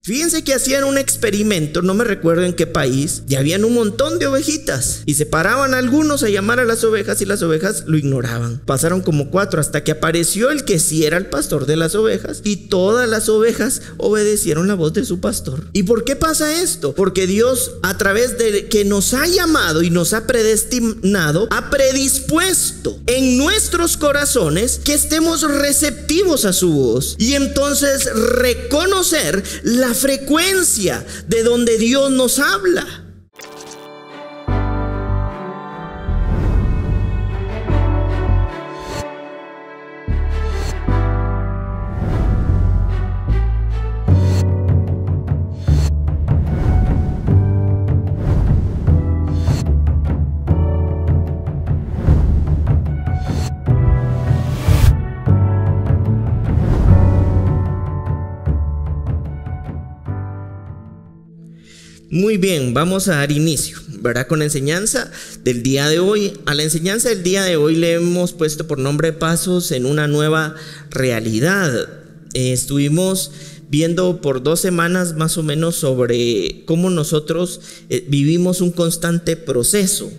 Fíjense que hacían un experimento, no me recuerdo en qué país, y habían un montón de ovejitas y se paraban algunos a llamar a las ovejas y las ovejas lo ignoraban. Pasaron como 4 hasta que apareció el que sí era el pastor de las ovejas y todas las ovejas obedecieron la voz de su pastor. ¿Y por qué pasa esto? Porque Dios, a través de que nos ha llamado y nos ha predestinado, ha predispuesto en nuestros corazones que estemos receptivos a su voz y entonces reconocer la frecuencia de donde Dios nos habla. Muy bien, vamos a dar inicio, ¿verdad? Con la enseñanza del día de hoy. A la enseñanza del día de hoy le hemos puesto por nombre Pasos en una nueva realidad. Estuvimos viendo por 2 semanas más o menos sobre cómo nosotros vivimos un constante proceso,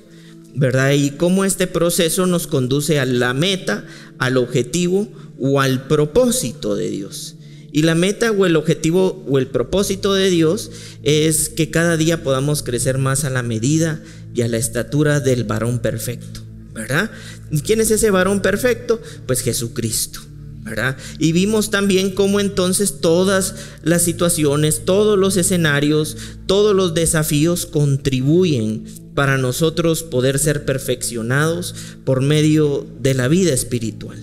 ¿verdad? Y cómo este proceso nos conduce a la meta, al objetivo o al propósito de Dios. Y la meta o el objetivo o el propósito de Dios es que cada día podamos crecer más a la medida y a la estatura del varón perfecto, ¿verdad? ¿Y quién es ese varón perfecto? Pues Jesucristo, ¿verdad? Y vimos también cómo entonces todas las situaciones, todos los escenarios, todos los desafíos contribuyen para nosotros poder ser perfeccionados por medio de la vida espiritual.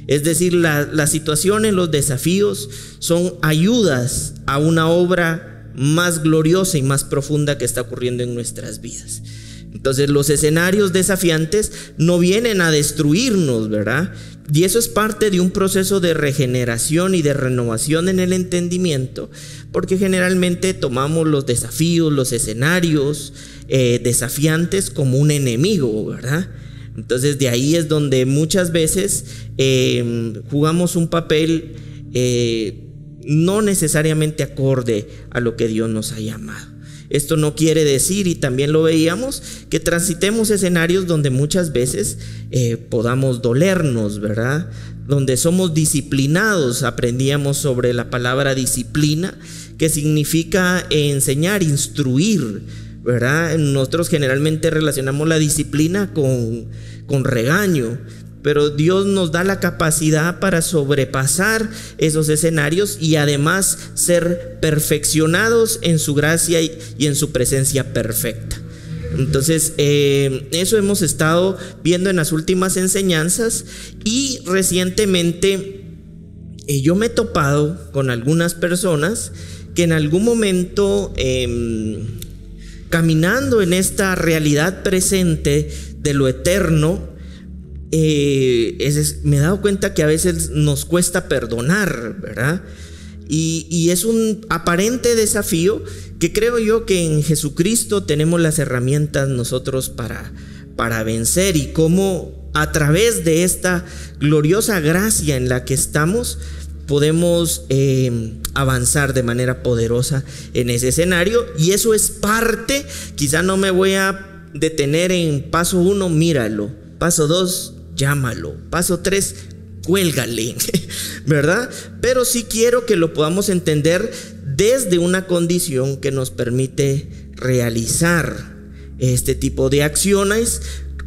Es decir, las situaciones, los desafíos son ayudas a una obra más gloriosa y más profunda que está ocurriendo en nuestras vidas. Entonces los escenarios desafiantes no vienen a destruirnos, ¿verdad? Y eso es parte de un proceso de regeneración y de renovación en el entendimiento, porque generalmente tomamos los desafíos, los escenarios desafiantes como un enemigo, ¿verdad? Entonces de ahí es donde muchas veces jugamos un papel no necesariamente acorde a lo que Dios nos ha llamado. Esto no quiere decir, y también lo veíamos, que transitemos escenarios donde muchas veces podamos dolernos, ¿verdad? Donde somos disciplinados. Aprendíamos sobre la palabra disciplina, que significa enseñar, instruir, ¿verdad? Nosotros generalmente relacionamos la disciplina con regaño, pero Dios nos da la capacidad para sobrepasar esos escenarios y además ser perfeccionados en su gracia y en su presencia perfecta. Entonces eso hemos estado viendo en las últimas enseñanzas, y recientemente yo me he topado con algunas personas que en algún momento caminando en esta realidad presente de lo eterno, me he dado cuenta que a veces nos cuesta perdonar, ¿verdad? Y es un aparente desafío que creo yo que en Jesucristo tenemos las herramientas nosotros para vencer, y cómo a través de esta gloriosa gracia en la que estamos podemos avanzar de manera poderosa en ese escenario. Y eso es parte, quizá no me voy a detener en paso 1, míralo, paso 2, llámalo, paso 3, cuélgale, ¿verdad? Pero sí quiero que lo podamos entender desde una condición que nos permite realizar este tipo de acciones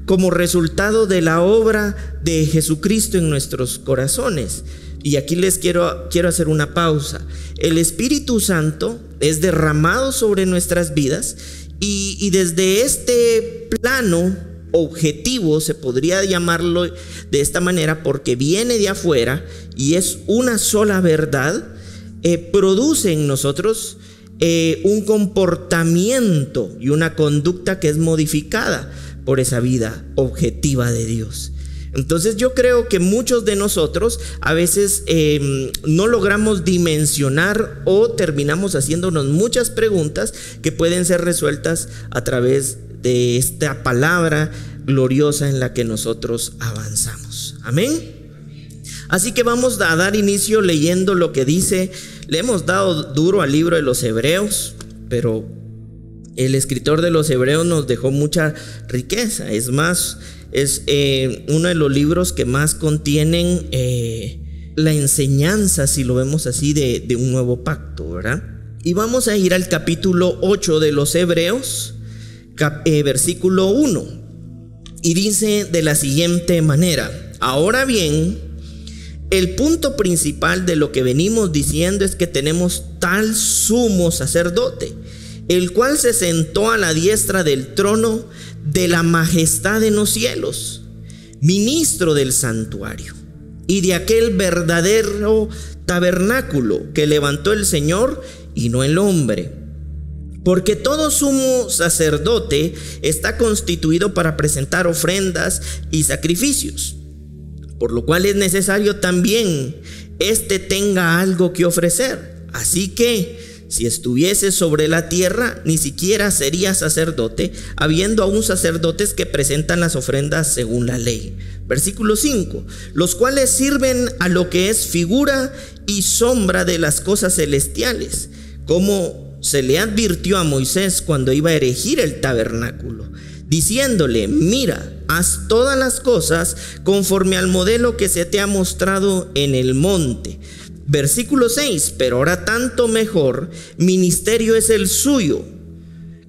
como resultado de la obra de Jesucristo en nuestros corazones. Y aquí les quiero hacer una pausa. El Espíritu Santo es derramado sobre nuestras vidas, y desde este plano objetivo, se podría llamarlo de esta manera, porque viene de afuera y es una sola verdad, produce en nosotros un comportamiento y una conducta que es modificada por esa vida objetiva de Dios. Entonces yo creo que muchos de nosotros a veces no logramos dimensionar, o terminamos haciéndonos muchas preguntas que pueden ser resueltas a través de esta palabra gloriosa en la que nosotros avanzamos. Amén. Así que vamos a dar inicio leyendo lo que dice Le hemos dado duro al libro de los Hebreos, pero el escritor de los Hebreos nos dejó mucha riqueza. Es más, es uno de los libros que más contienen la enseñanza, si lo vemos así, de un nuevo pacto, ¿verdad? Y vamos a ir al capítulo 8 de los Hebreos, versículo 1. Y dice de la siguiente manera: ahora bien, el punto principal de lo que venimos diciendo es que tenemos tal sumo sacerdote, el cual se sentó a la diestra del trono de la majestad en los cielos, ministro del santuario y de aquel verdadero tabernáculo que levantó el Señor y no el hombre. Porque todo sumo sacerdote está constituido para presentar ofrendas y sacrificios, por lo cual es necesario también éste tenga algo que ofrecer. Así que si estuviese sobre la tierra, ni siquiera sería sacerdote, habiendo aún sacerdotes que presentan las ofrendas según la ley. Versículo 5: los cuales sirven a lo que es figura y sombra de las cosas celestiales, como se le advirtió a Moisés cuando iba a erigir el tabernáculo, diciéndole: mira, haz todas las cosas conforme al modelo que se te ha mostrado en el monte. Versículo 6: pero ahora tanto mejor ministerio es el suyo,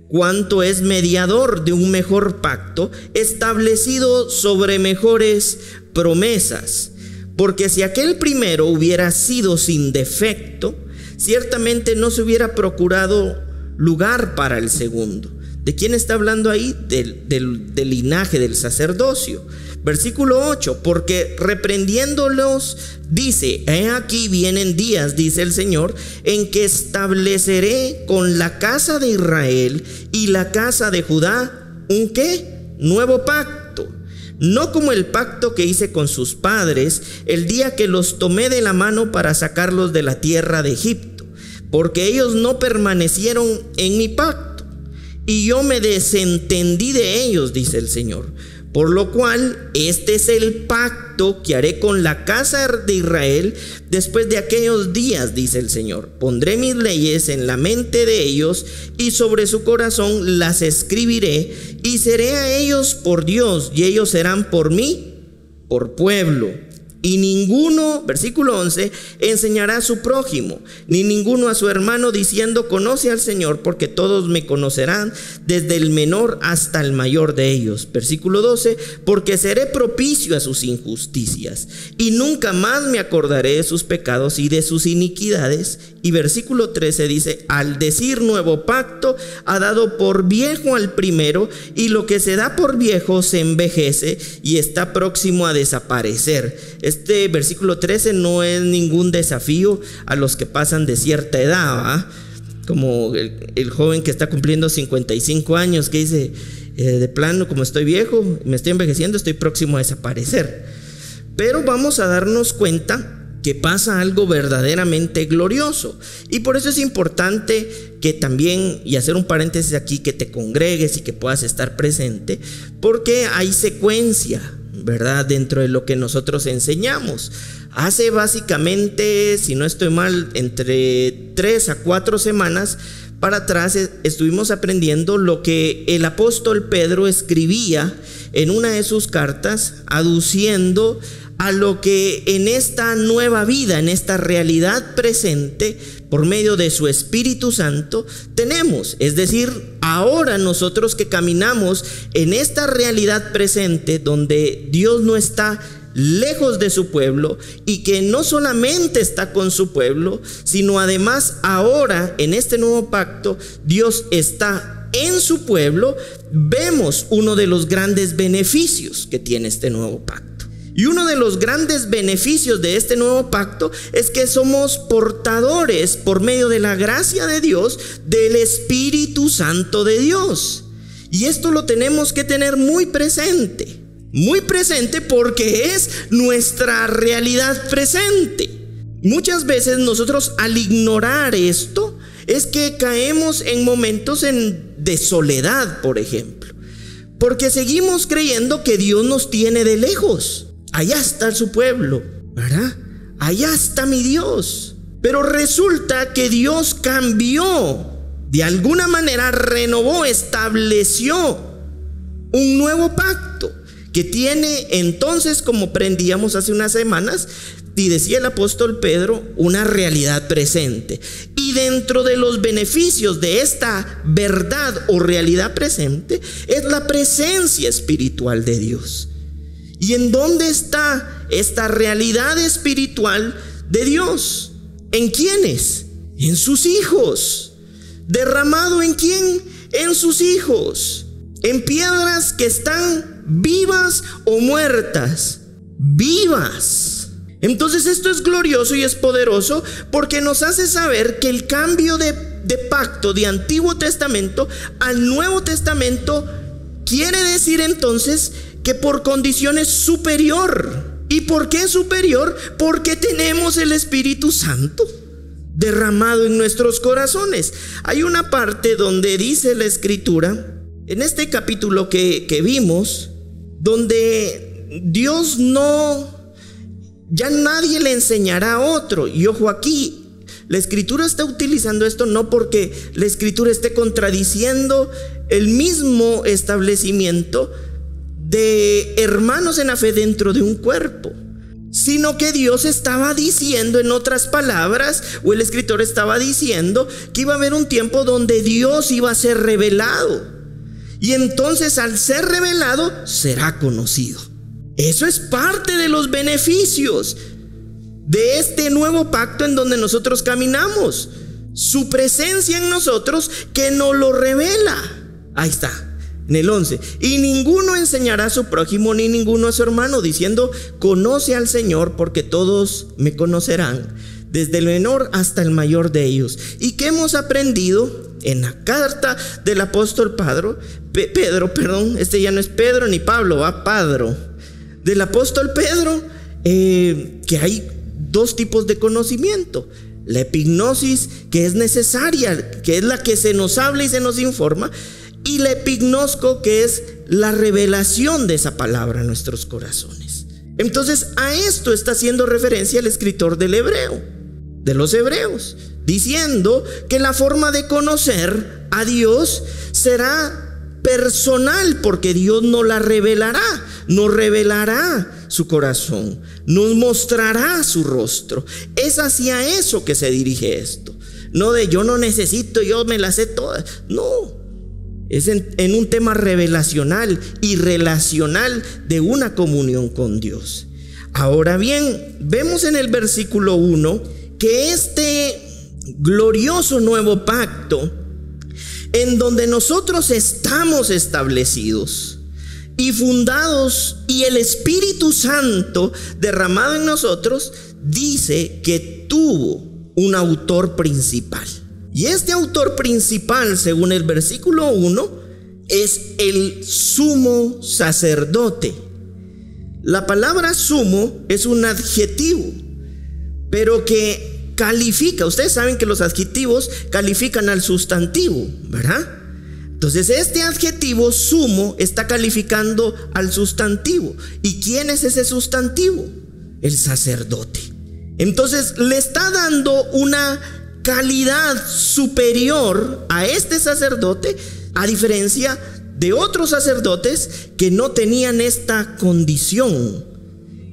cuanto es mediador de un mejor pacto, establecido sobre mejores promesas. Porque si aquel primero hubiera sido sin defecto, ciertamente no se hubiera procurado lugar para el segundo. ¿De quién está hablando ahí? Del linaje del sacerdocio. Versículo 8: porque reprendiéndolos dice: he aquí vienen días, dice el Señor, en que estableceré con la casa de Israel y la casa de Judá un ¿qué? Nuevo pacto, no como el pacto que hice con sus padres el día que los tomé de la mano para sacarlos de la tierra de Egipto, porque ellos no permanecieron en mi pacto, y yo me desentendí de ellos, dice el Señor. Por lo cual, este es el pacto que haré con la casa de Israel después de aquellos días, dice el Señor. Pondré mis leyes en la mente de ellos y sobre su corazón las escribiré, y seré a ellos por Dios, y ellos serán por mí por pueblo. Y ninguno, versículo 11, enseñará a su prójimo, ni ninguno a su hermano, diciendo: conoce al Señor, porque todos me conocerán, desde el menor hasta el mayor de ellos. Versículo 12: porque seré propicio a sus injusticias, y nunca más me acordaré de sus pecados y de sus iniquidades. Y versículo 13 dice: al decir nuevo pacto, ha dado por viejo al primero, y lo que se da por viejo se envejece y está próximo a desaparecer. Este versículo 13 no es ningún desafío a los que pasan de cierta edad, ¿eh? Como el joven que está cumpliendo 55 años, que dice: de plano, como estoy viejo, me estoy envejeciendo, estoy próximo a desaparecer. Pero vamos a darnos cuenta que pasa algo verdaderamente glorioso, y por eso es importante que también, y hacer un paréntesis aquí, que te congregues y que puedas estar presente, porque hay secuencia, ¿verdad?, dentro de lo que nosotros enseñamos. Hace básicamente, si no estoy mal, entre 3 a 4 semanas para atrás estuvimos aprendiendo lo que el apóstol Pedro escribía en una de sus cartas, aduciendo a lo que en esta nueva vida, en esta realidad presente, por medio de su Espíritu Santo, tenemos. Es decir, ahora nosotros que caminamos en esta realidad presente, donde Dios no está lejos de su pueblo, y que no solamente está con su pueblo, sino además ahora en este nuevo pacto Dios está en su pueblo, vemos uno de los grandes beneficios que tiene este nuevo pacto. Y uno de los grandes beneficios de este nuevo pacto es que somos portadores, por medio de la gracia de Dios, del Espíritu Santo de Dios. Y esto lo tenemos que tener muy presente porque es nuestra realidad presente. Muchas veces nosotros, al ignorar esto, es que caemos en momentos de soledad, por ejemplo, porque seguimos creyendo que Dios nos tiene de lejos. Allá está su pueblo, ¿verdad? Allá está mi Dios. Pero resulta que Dios cambió, de alguna manera renovó, estableció un nuevo pacto que tiene entonces, como aprendíamos hace unas semanas, y decía el apóstol Pedro, una realidad presente. Y dentro de los beneficios de esta verdad o realidad presente es la presencia espiritual de Dios. ¿Y en dónde está esta realidad espiritual de Dios? ¿En quiénes? En sus hijos. ¿Derramado en quién? En sus hijos. En piedras que están vivas o muertas. Vivas. Entonces esto es glorioso y es poderoso porque nos hace saber que el cambio de pacto de Antiguo Testamento al Nuevo Testamento quiere decir entonces que por condición es superior. ¿Y por qué es superior? Porque tenemos el Espíritu Santo derramado en nuestros corazones. Hay una parte donde dice la Escritura, en este capítulo que vimos, donde Dios ya nadie le enseñará a otro. Y ojo aquí, la Escritura está utilizando esto no porque la Escritura esté contradiciendo el mismo establecimiento de hermanos en la fe dentro de un cuerpo, sino que Dios estaba diciendo, en otras palabras, o el escritor estaba diciendo que iba a haber un tiempo donde Dios iba a ser revelado, y entonces al ser revelado será conocido. Eso es parte de los beneficios de este nuevo pacto en donde nosotros caminamos. Su presencia en nosotros que nos lo revela. Ahí está, en el 11. Y ninguno enseñará a su prójimo ni ninguno a su hermano, diciendo: conoce al Señor, porque todos me conocerán, desde el menor hasta el mayor de ellos. ¿Y qué hemos aprendido en la carta del apóstol Pedro? Este ya no es Pedro ni Pablo, va Pedro. Del apóstol Pedro, que hay dos tipos de conocimiento: la epignosis, que es necesaria, que es la que se nos habla y se nos informa, y la epignosco, que es la revelación de esa palabra en nuestros corazones. Entonces a esto está haciendo referencia el escritor del Hebreo, de los Hebreos, diciendo que la forma de conocer a Dios será personal, porque Dios nos la revelará, nos revelará su corazón, nos mostrará su rostro. Es hacia eso que se dirige esto, no de yo no necesito, yo me las sé todas. No, es en un tema revelacional y relacional de una comunión con Dios. Ahora bien, vemos en el versículo 1 que este glorioso nuevo pacto, en donde nosotros estamos establecidos y fundados, y el Espíritu Santo derramado en nosotros, dice que tuvo un autor principal. Y este autor principal, según el versículo 1, es el sumo sacerdote. La palabra sumo es un adjetivo, pero que califica. Ustedes saben que los adjetivos califican al sustantivo, ¿verdad? Entonces este adjetivo sumo está calificando al sustantivo. ¿Y quién es ese sustantivo? El sacerdote. Entonces le está dando una calidad superior a este sacerdote, a diferencia de otros sacerdotes que no tenían esta condición.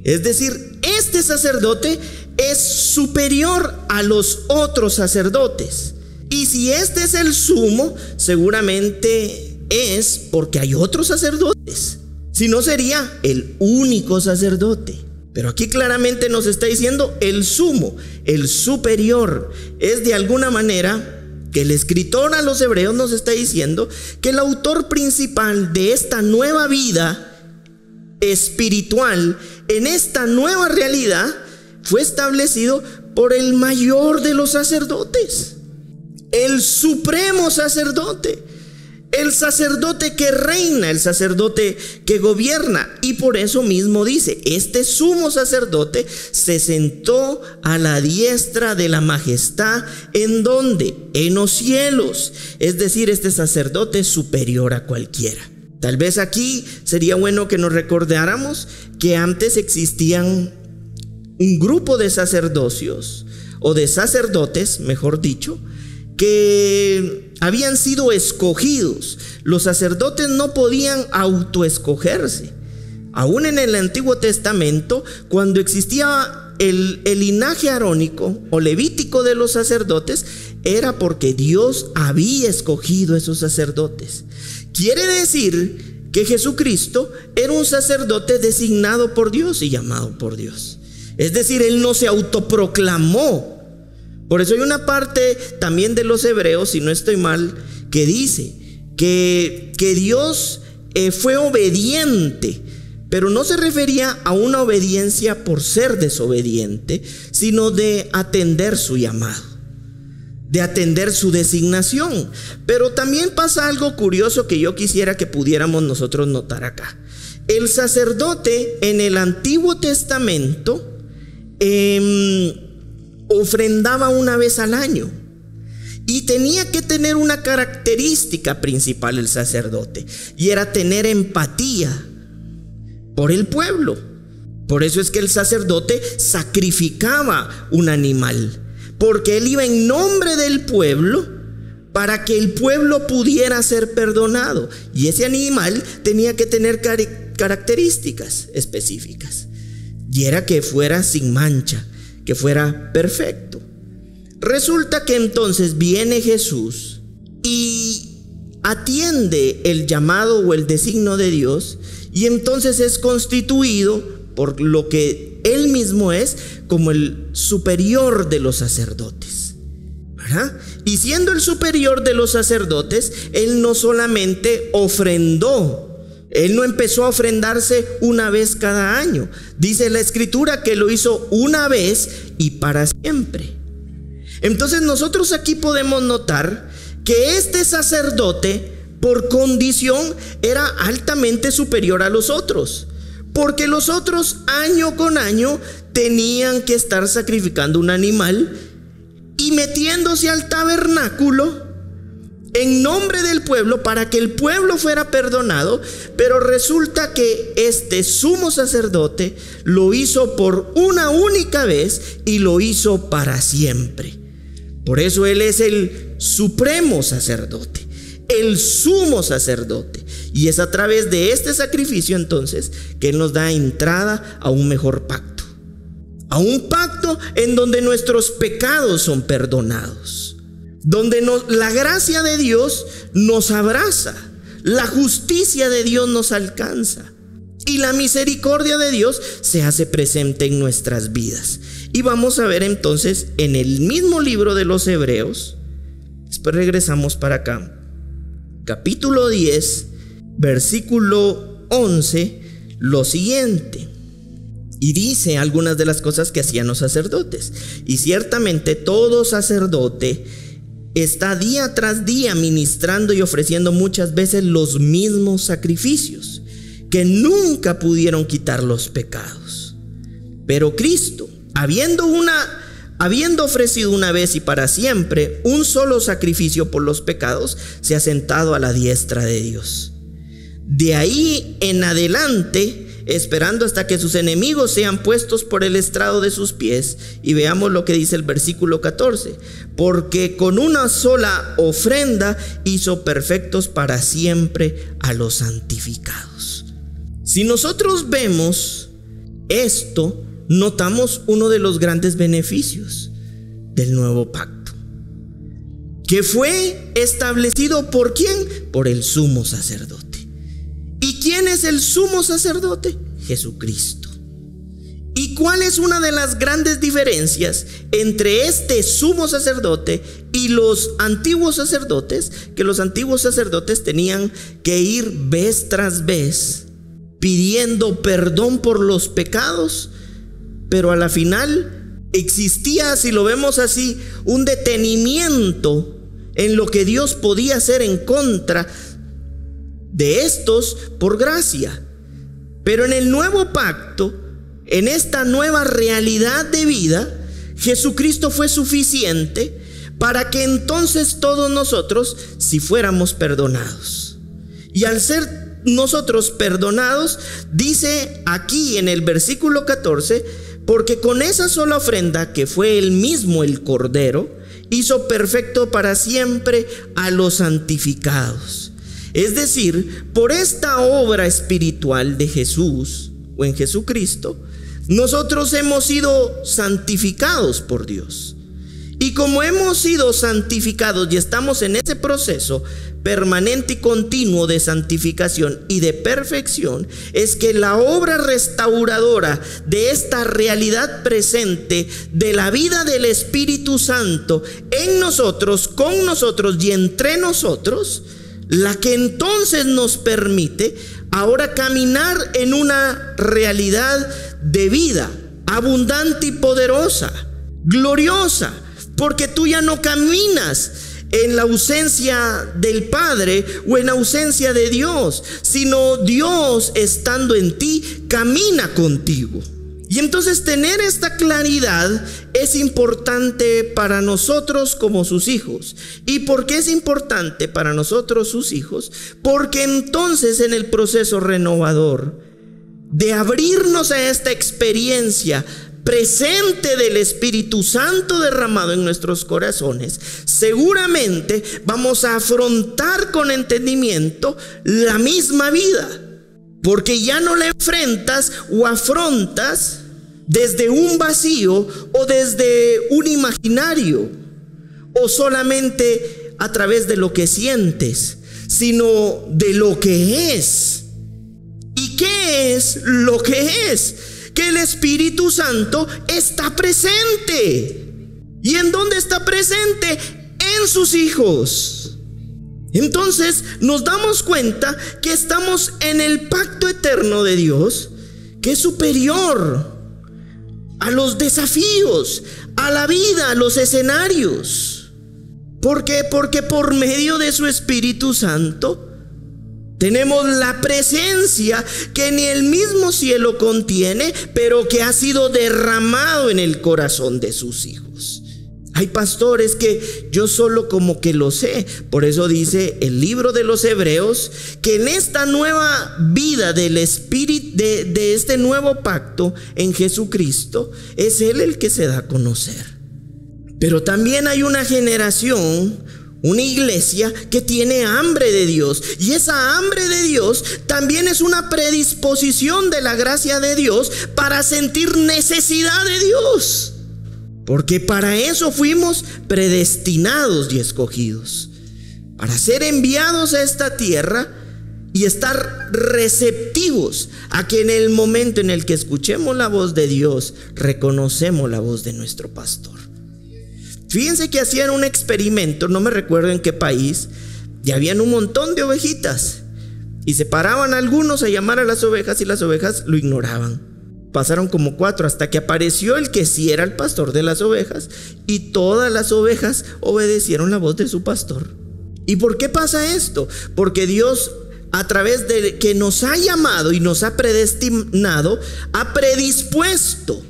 Es decir, este sacerdote es superior a los otros sacerdotes. Y si este es el sumo, seguramente es porque hay otros sacerdotes. Si no, sería el único sacerdote. Pero aquí claramente nos está diciendo el sumo, el superior. Es de alguna manera que el escritor a los hebreos nos está diciendo que el autor principal de esta nueva vida espiritual, en esta nueva realidad, fue establecido por el mayor de los sacerdotes, el supremo sacerdote, el sacerdote que reina, el sacerdote que gobierna. Y por eso mismo dice: este sumo sacerdote se sentó a la diestra de la majestad. ¿En dónde? En los cielos. Es decir, este sacerdote es superior a cualquiera. Tal vez aquí sería bueno que nos recordáramos que antes existían un grupo de sacerdocios o de sacerdotes, mejor dicho, que habían sido escogidos. Los sacerdotes no podían autoescogerse. Aún en el Antiguo Testamento, cuando existía el linaje arónico o levítico de los sacerdotes, era porque Dios había escogido esos sacerdotes. Quiere decir que Jesucristo era un sacerdote designado por Dios y llamado por Dios. Es decir, Él no se autoproclamó. Por eso hay una parte también de los Hebreos, si no estoy mal, que dice que Dios fue obediente, pero no se refería a una obediencia por ser desobediente, sino de atender su llamado, de atender su designación. Pero también pasa algo curioso que yo quisiera que pudiéramos nosotros notar acá. El sacerdote en el Antiguo Testamento ofrendaba una vez al año, y tenía que tener una característica principal el sacerdote, y era tener empatía por el pueblo. Por eso es que el sacerdote sacrificaba un animal, porque él iba en nombre del pueblo para que el pueblo pudiera ser perdonado, y ese animal tenía que tener características específicas, y era que fuera sin mancha, que fuera perfecto. Resulta que entonces viene Jesús y atiende el llamado o el designio de Dios, y entonces es constituido por lo que Él mismo es como el superior de los sacerdotes, ¿verdad? Y siendo el superior de los sacerdotes, Él no solamente ofrendó, Él no empezó a ofrendarse una vez cada año. Dice la Escritura que lo hizo una vez y para siempre. Entonces nosotros aquí podemos notar que este sacerdote, por condición, era altamente superior a los otros, porque los otros año con año tenían que estar sacrificando un animal y metiéndose al tabernáculo en nombre del pueblo para que el pueblo fuera perdonado. Pero resulta que este sumo sacerdote lo hizo por una única vez y lo hizo para siempre. Por eso Él es el supremo sacerdote, el sumo sacerdote, y es a través de este sacrificio entonces que Él nos da entrada a un mejor pacto, a un pacto en donde nuestros pecados son perdonados, donde la gracia de Dios nos abraza, la justicia de Dios nos alcanza y la misericordia de Dios se hace presente en nuestras vidas. Y vamos a ver entonces en el mismo libro de los Hebreos, después regresamos para acá, capítulo 10, versículo 11, lo siguiente. Y dice algunas de las cosas que hacían los sacerdotes. Y ciertamente todo sacerdote está día tras día ministrando y ofreciendo muchas veces los mismos sacrificios, que nunca pudieron quitar los pecados. Pero Cristo, habiendo ofrecido una vez y para siempre un solo sacrificio por los pecados, se ha sentado a la diestra de Dios. De ahí en adelante, esperando hasta que sus enemigos sean puestos por el estrado de sus pies. Y veamos lo que dice el versículo 14. Porque con una sola ofrenda hizo perfectos para siempre a los santificados. Si nosotros vemos esto, notamos uno de los grandes beneficios del nuevo pacto, que fue establecido ¿por quién? Por el sumo sacerdote. ¿Y quién es el sumo sacerdote? Jesucristo. ¿Y cuál es una de las grandes diferencias entre este sumo sacerdote y los antiguos sacerdotes? Que los antiguos sacerdotes tenían que ir vez tras vez pidiendo perdón por los pecados, pero a la final existía, si lo vemos así, un detenimiento en lo que Dios podía hacer en contra de estos por gracia. Pero en el nuevo pacto, en esta nueva realidad de vida, Jesucristo fue suficiente para que entonces todos nosotros, si fuéramos perdonados, y al ser nosotros perdonados, dice aquí en el versículo 14, porque con esa sola ofrenda, que fue él mismo el Cordero, hizo perfecto para siempre a los santificados. Es decir, por esta obra espiritual de Jesús o en Jesucristo, nosotros hemos sido santificados por Dios. Y como hemos sido santificados y estamos en ese proceso permanente y continuo de santificación y de perfección, es que la obra restauradora de esta realidad presente de la vida del Espíritu Santo en nosotros, con nosotros y entre nosotros, la que entonces nos permite ahora caminar en una realidad de vida abundante y poderosa, gloriosa, porque tú ya no caminas en la ausencia del Padre o en ausencia de Dios, sino Dios estando en ti camina contigo. Y entonces tener esta claridad es importante para nosotros como sus hijos. ¿Y por qué es importante para nosotros sus hijos? Porque entonces en el proceso renovador de abrirnos a esta experiencia presente del Espíritu Santo derramado en nuestros corazones, seguramente vamos a afrontar con entendimiento la misma vida, porque ya no la enfrentas o afrontas desde un vacío o desde un imaginario o solamente a través de lo que sientes, sino de lo que es. ¿Y qué es lo que es? Que el Espíritu Santo está presente. ¿Y en dónde está presente? En sus hijos. Entonces nos damos cuenta que estamos en el pacto eterno de Dios, que es superior a los desafíos, a la vida, a los escenarios. ¿Por qué? Porque por medio de su Espíritu Santo tenemos la presencia que ni el mismo cielo contiene, pero que ha sido derramado en el corazón de sus hijos. Hay pastores que yo solo como que lo sé. Por eso dice el libro de los Hebreos que en esta nueva vida del Espíritu, de este nuevo pacto en Jesucristo, es Él el que se da a conocer. Pero también hay una generación, una iglesia que tiene hambre de Dios, y esa hambre de Dios también es una predisposición de la gracia de Dios para sentir necesidad de Dios, porque para eso fuimos predestinados y escogidos, para ser enviados a esta tierra y estar receptivos a que en el momento en el que escuchemos la voz de Dios, reconocemos la voz de nuestro pastor. Fíjense que hacían un experimento, no me recuerdo en qué país, y habían un montón de ovejitas, y se paraban algunos a llamar a las ovejas y las ovejas lo ignoraban. Pasaron como 4 hasta que apareció el que sí era el pastor de las ovejas, y todas las ovejas obedecieron la voz de su pastor. ¿Y por qué pasa esto? Porque Dios, a través de que nos ha llamado y nos ha predestinado, ha predispuesto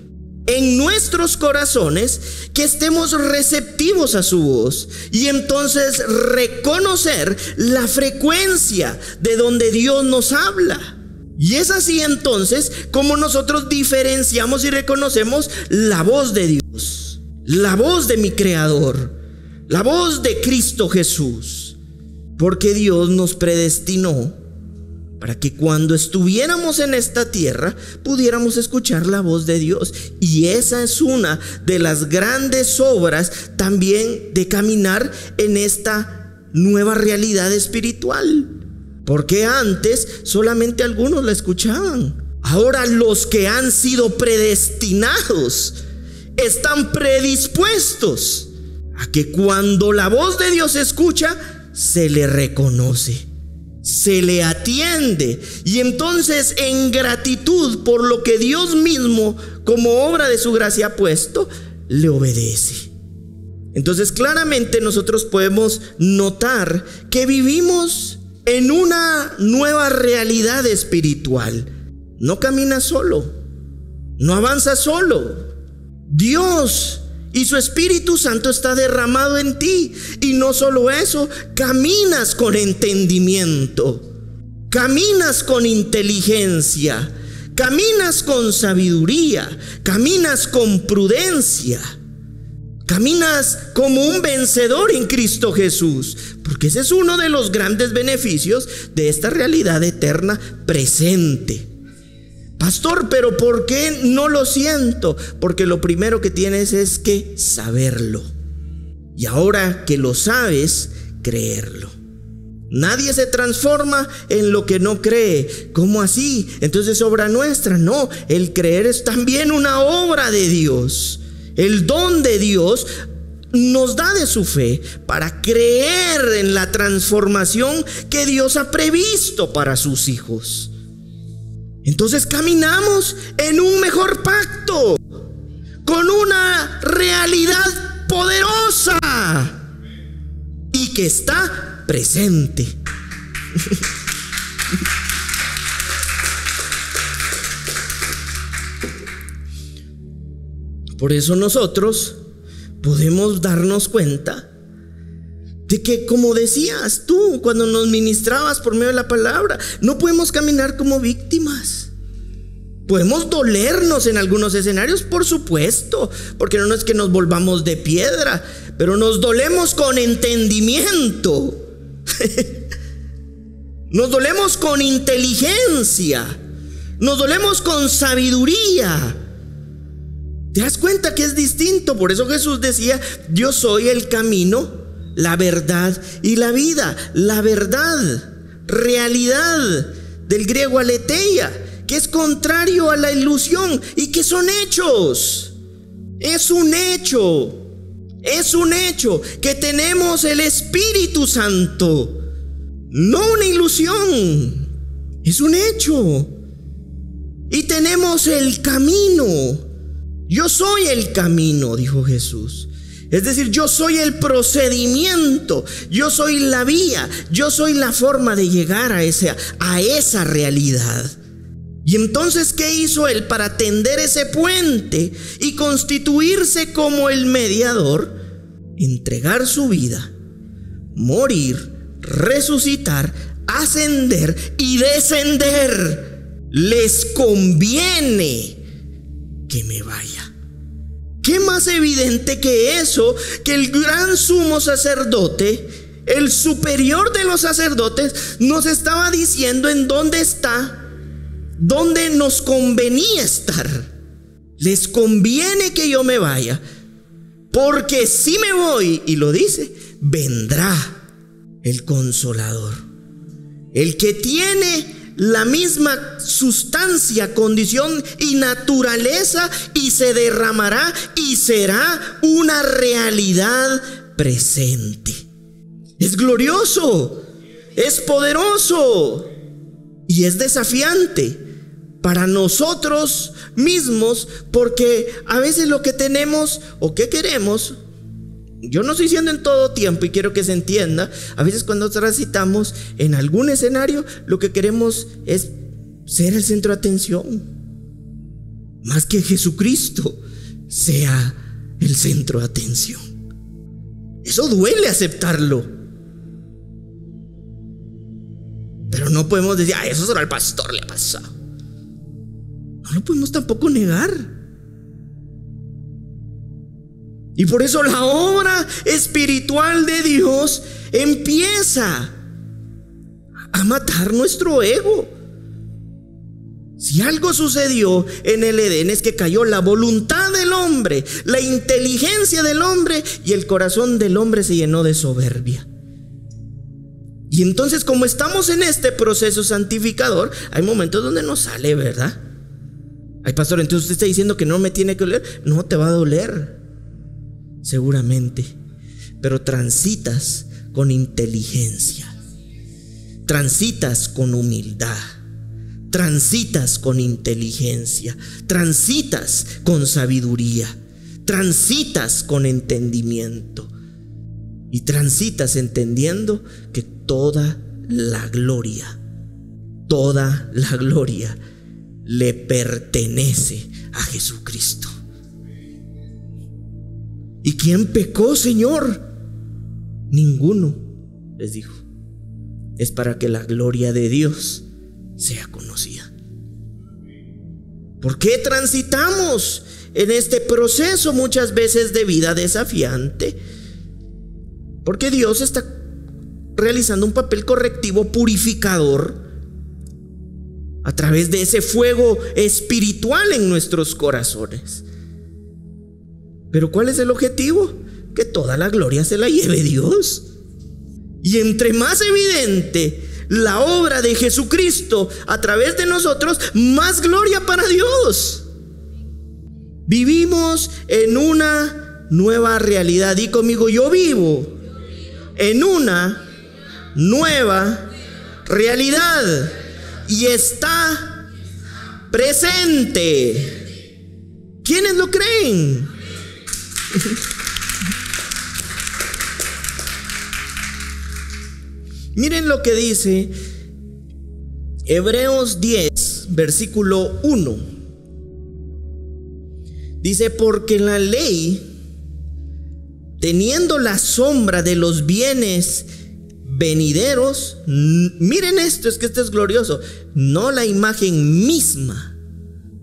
en nuestros corazones que estemos receptivos a su voz, y entonces reconocer la frecuencia de donde Dios nos habla. Y es así entonces como nosotros diferenciamos y reconocemos la voz de Dios, la voz de mi Creador, la voz de Cristo Jesús, porque Dios nos predestinó para que cuando estuviéramos en esta tierra pudiéramos escuchar la voz de Dios. Y esa es una de las grandes obras también de caminar en esta nueva realidad espiritual, porque antes solamente algunos la escuchaban. Ahora los que han sido predestinados están predispuestos a que cuando la voz de Dios se escucha, se le reconoce, se le atiende, y entonces en gratitud por lo que Dios mismo como obra de su gracia ha puesto, le obedece. Entonces claramente nosotros podemos notar que vivimos en una nueva realidad espiritual. No caminas solo, no avanzas solo. Dios y su Espíritu Santo está derramado en ti. Y no solo eso, caminas con entendimiento, caminas con inteligencia, caminas con sabiduría, caminas con prudencia, caminas como un vencedor en Cristo Jesús, porque ese es uno de los grandes beneficios de esta realidad eterna presente. Pastor, pero ¿por qué no lo siento? Porque lo primero que tienes es que saberlo. Y ahora que lo sabes, creerlo. Nadie se transforma en lo que no cree. ¿Cómo así? Entonces es obra nuestra. No, el creer es también una obra de Dios. El don de Dios nos da de su fe para creer en la transformación que Dios ha previsto para sus hijos. Entonces caminamos en un mejor pacto, con una realidad poderosa y que está presente. Por eso nosotros podemos darnos cuenta de que, como decías tú cuando nos ministrabas por medio de la palabra, no podemos caminar como víctimas. Podemos dolernos en algunos escenarios, por supuesto, porque no es que nos volvamos de piedra, pero nos dolemos con entendimiento. Nos dolemos con inteligencia, nos dolemos con sabiduría. ¿Te das cuenta que es distinto? Por eso Jesús decía: yo soy el camino, la verdad y la vida. La verdad, realidad, del griego aletheia, que es contrario a la ilusión y que son hechos. Es un hecho que tenemos el Espíritu Santo, no una ilusión, es un hecho. Y tenemos el camino. Yo soy el camino, dijo Jesús. Es decir, yo soy el procedimiento, yo soy la vía, yo soy la forma de llegar a esa realidad. Y entonces, ¿qué hizo Él para tender ese puente y constituirse como el mediador? Entregar su vida, morir, resucitar, ascender y descender. Les conviene que me vaya. ¿Qué más evidente que eso? Que el gran sumo sacerdote, el superior de los sacerdotes, nos estaba diciendo en dónde está, dónde nos convenía estar. Les conviene que yo me vaya, porque si me voy, y lo dice, vendrá el Consolador, el que tiene la misma sustancia, condición y naturaleza, y se derramará y será una realidad presente. Es glorioso, es poderoso y es desafiante para nosotros mismos, porque a veces lo que tenemos o que queremos, yo no estoy diciendo en todo tiempo y quiero que se entienda, a veces cuando transitamos en algún escenario, lo que queremos es ser el centro de atención, más que Jesucristo sea el centro de atención. Eso duele aceptarlo, pero no podemos decir: eso solo al pastor le ha pasado. No lo podemos tampoco negar. Y por eso la obra espiritual de Dios empieza a matar nuestro ego. Si algo sucedió en el Edén, es que cayó la voluntad del hombre, la inteligencia del hombre, y el corazón del hombre se llenó de soberbia. Y entonces, como estamos en este proceso santificador, hay momentos donde nos sale, ¿verdad? Ay, pastor, entonces usted está diciendo que no me tiene que doler. No, te va a doler, seguramente, pero transitas con inteligencia, transitas con humildad, transitas con inteligencia, transitas con sabiduría, transitas con entendimiento, y transitas entendiendo que toda la gloria le pertenece a Jesucristo. ¿Y quién pecó, Señor? Ninguno, les dijo. Es para que la gloria de Dios sea conocida. ¿Por qué transitamos en este proceso muchas veces de vida desafiante? Porque Dios está realizando un papel correctivo purificador a través de ese fuego espiritual en nuestros corazones. Pero ¿cuál es el objetivo? Que toda la gloria se la lleve Dios. Y entre más evidente la obra de Jesucristo a través de nosotros, más gloria para Dios. Vivimos en una nueva realidad. Di conmigo: yo vivo en una nueva realidad y está presente. ¿Quiénes lo creen? Miren lo que dice Hebreos 10, versículo 1. Dice: porque la ley, teniendo la sombra de los bienes venideros, miren esto, es que esto es glorioso, no la imagen misma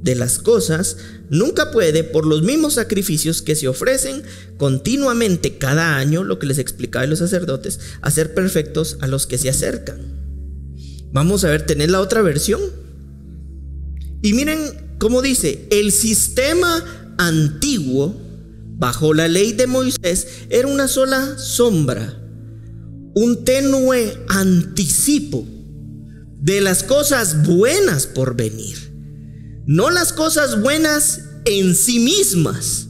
de las cosas, nunca puede, por los mismos sacrificios que se ofrecen continuamente cada año, lo que les explicaba a los sacerdotes, hacer perfectos a los que se acercan. Vamos a ver, tener la otra versión. Y miren cómo dice: el sistema antiguo bajo la ley de Moisés era una sola sombra, un tenue anticipo de las cosas buenas por venir, no las cosas buenas en sí mismas.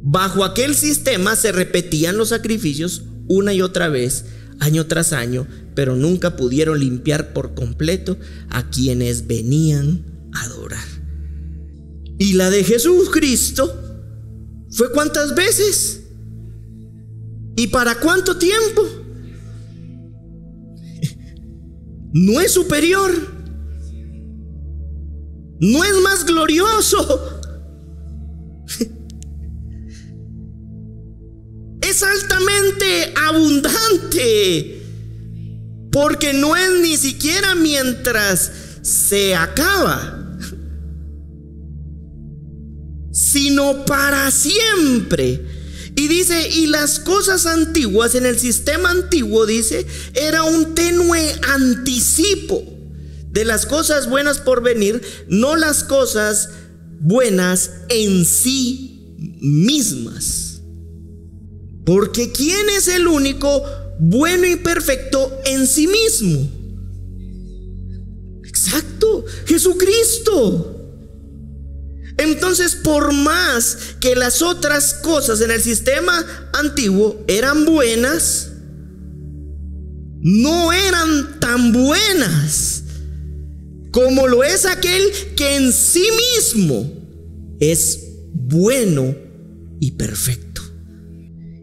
Bajo aquel sistema se repetían los sacrificios una y otra vez, año tras año, pero nunca pudieron limpiar por completo a quienes venían a adorar. Y la de Jesucristo fue ¿cuántas veces? ¿Y para cuánto tiempo? No es superior, no es más glorioso, es altamente abundante, porque no es ni siquiera mientras se acaba, sino para siempre. Y dice: y las cosas antiguas, en el sistema antiguo, dice, era un tenue anticipo de las cosas buenas por venir, no las cosas buenas en sí mismas. Porque ¿quién es el único bueno y perfecto en sí mismo? Exacto, Jesucristo. Entonces, por más que las otras cosas en el sistema antiguo eran buenas, no eran tan buenas como lo es aquel que en sí mismo es bueno y perfecto.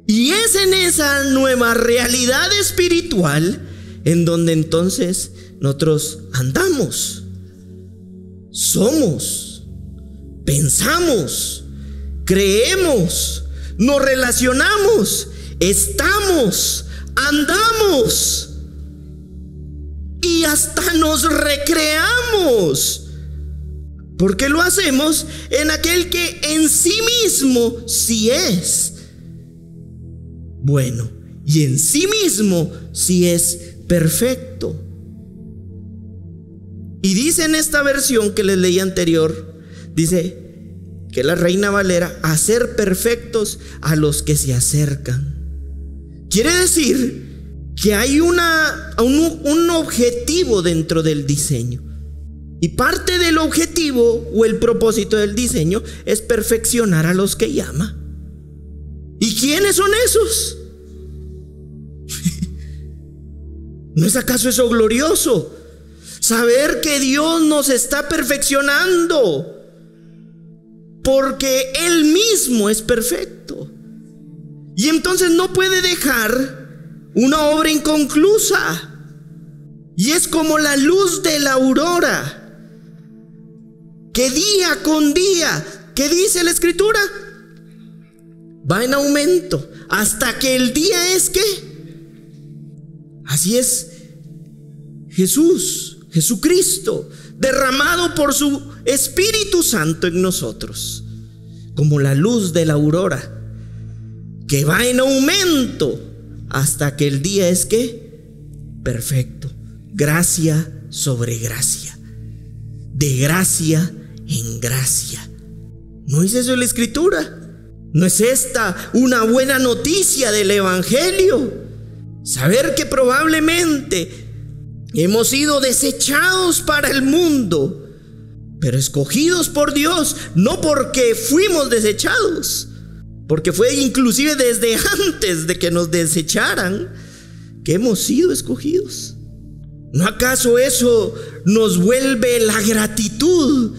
Y es en esa nueva realidad espiritual en donde entonces nosotros andamos, somos, pensamos, creemos, nos relacionamos, estamos, andamos y hasta nos recreamos. Porque lo hacemos en aquel que en sí mismo sí es bueno y en sí mismo sí es perfecto. Y dice en esta versión que les leí anterior, dice que la Reina Valera: hacer perfectos a los que se acercan. Quiere decir que hay un objetivo dentro del diseño. Y parte del objetivo o el propósito del diseño es perfeccionar a los que llama. ¿Y quiénes son esos? ¿No es acaso eso glorioso? Saber que Dios nos está perfeccionando, porque Él mismo es perfecto. Y entonces no puede dejar una obra inconclusa. Y es como la luz de la aurora, que día con día, ¿qué dice la Escritura? Va en aumento hasta que el día es ¿qué? Así es Jesús Jesucristo, derramado por su Espíritu Santo en nosotros, como la luz de la aurora, que va en aumento hasta que el día es ¿qué? Perfecto. Gracia sobre gracia, de gracia en gracia. ¿No es eso la Escritura? ¿No es esta una buena noticia del Evangelio? Saber que probablemente hemos sido desechados para el mundo, pero escogidos por Dios, no porque fuimos desechados, porque fue inclusive desde antes de que nos desecharan que hemos sido escogidos. ¿No acaso eso nos vuelve la gratitud?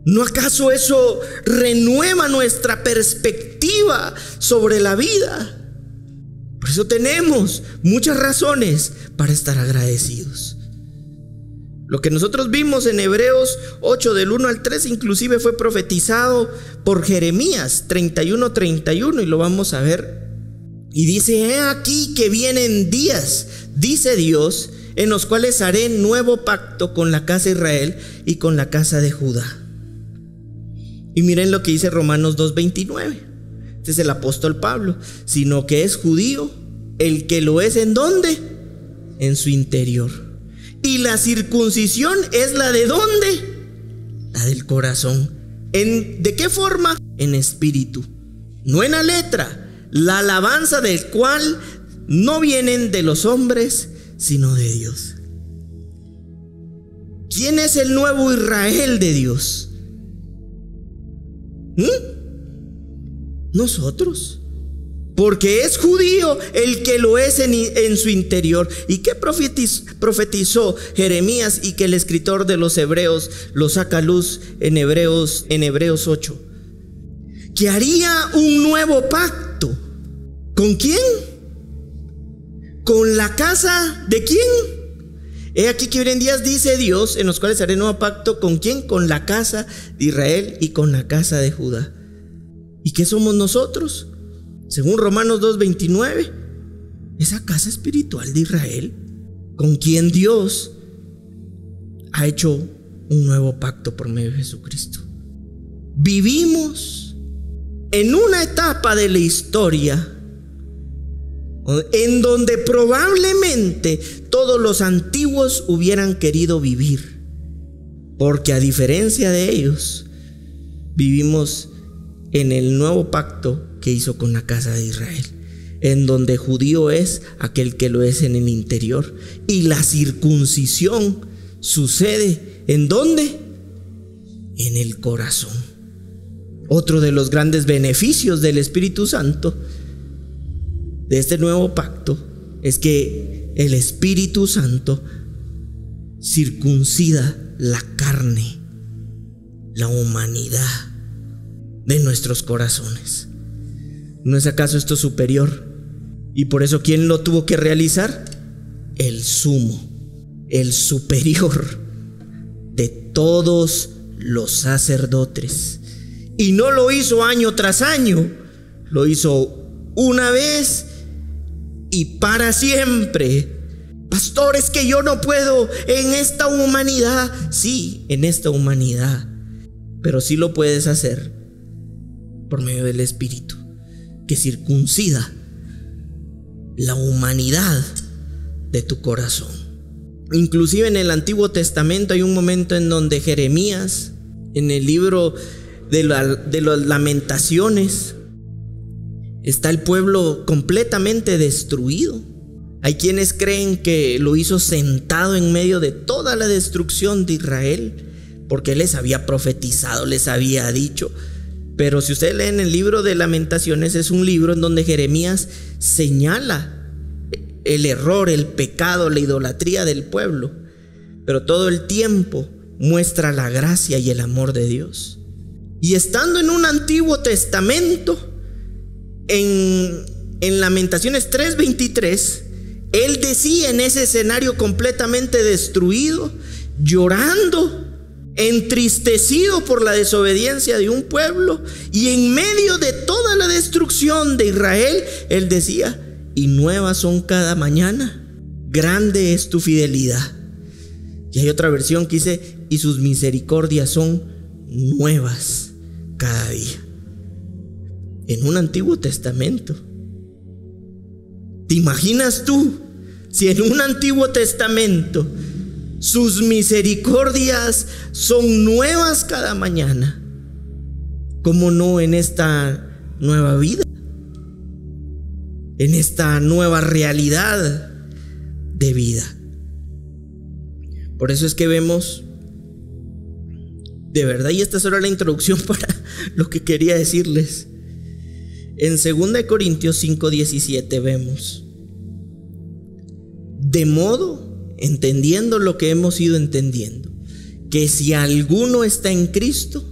¿No acaso eso renueva nuestra perspectiva sobre la vida? Por eso tenemos muchas razones para estar agradecidos. Lo que nosotros vimos en Hebreos 8 del 1 al 3 inclusive fue profetizado por Jeremías 31:31, y lo vamos a ver. Y dice: he aquí que vienen días, dice Dios, en los cuales haré nuevo pacto con la casa de Israel y con la casa de Judá. Y miren lo que dice Romanos 2:29. Este es el apóstol Pablo. Sino que es judío el que lo es, ¿en dónde? En su interior. Y la circuncisión es la de ¿dónde? La del corazón. ¿De qué forma? En espíritu, no en la letra. La alabanza del cual no vienen de los hombres, sino de Dios. ¿Quién es el nuevo Israel de Dios? Nosotros. Porque es judío el que lo es en su interior. ¿Y qué profetizó Jeremías y que el escritor de los Hebreos lo saca a luz en Hebreos 8? Que haría un nuevo pacto. ¿Con quién? ¿Con la casa de quién? He aquí que vienen días, dice Dios, en los cuales haré nuevo pacto. ¿Con quién? Con la casa de Israel y con la casa de Judá. ¿Y qué somos nosotros? Según Romanos 2:29, esa casa espiritual de Israel, con quien Dios ha hecho un nuevo pacto por medio de Jesucristo. Vivimos en una etapa de la historia en donde probablemente todos los antiguos hubieran querido vivir, porque a diferencia de ellos, vivimos en el nuevo pacto que hizo con la casa de Israel, en donde judío es aquel que lo es en el interior, y la circuncisión sucede ¿en dónde? En el corazón. Otro de los grandes beneficios del Espíritu Santo, de este nuevo pacto, es que el Espíritu Santo circuncida la carne, la humanidad de nuestros corazones. ¿No es acaso esto superior? Y por eso, ¿quién lo tuvo que realizar? El sumo, el superior de todos los sacerdotes. Y no lo hizo año tras año, lo hizo una vez y para siempre. Pastor, es que yo no puedo en esta humanidad. Sí, en esta humanidad, pero sí lo puedes hacer por medio del Espíritu, que circuncida la humanidad de tu corazón. Inclusive en el Antiguo Testamento hay un momento en donde Jeremías, en el libro de las Lamentaciones, está el pueblo completamente destruido. Hay quienes creen que lo hizo sentado en medio de toda la destrucción de Israel, porque él les había profetizado, les había dicho. Pero si ustedes leen el libro de Lamentaciones, es un libro en donde Jeremías señala el error, el pecado, la idolatría del pueblo, pero todo el tiempo muestra la gracia y el amor de Dios. Y estando en un Antiguo Testamento, en Lamentaciones 3:23, él decía, en ese escenario completamente destruido, llorando, entristecido por la desobediencia de un pueblo, y en medio de toda la destrucción de Israel, él decía: y nuevas son cada mañana, grande es tu fidelidad. Y hay otra versión que dice: y sus misericordias son nuevas cada día. En un Antiguo Testamento. ¿Te imaginas tú si en un Antiguo Testamento sus misericordias son nuevas cada mañana? ¿Cómo no en esta nueva vida? En esta nueva realidad de vida. Por eso es que vemos, de verdad, y esta es solo la introducción para lo que quería decirles. En 2 Corintios 5:17 vemos: de modo, entendiendo lo que hemos ido entendiendo, que si alguno está en Cristo,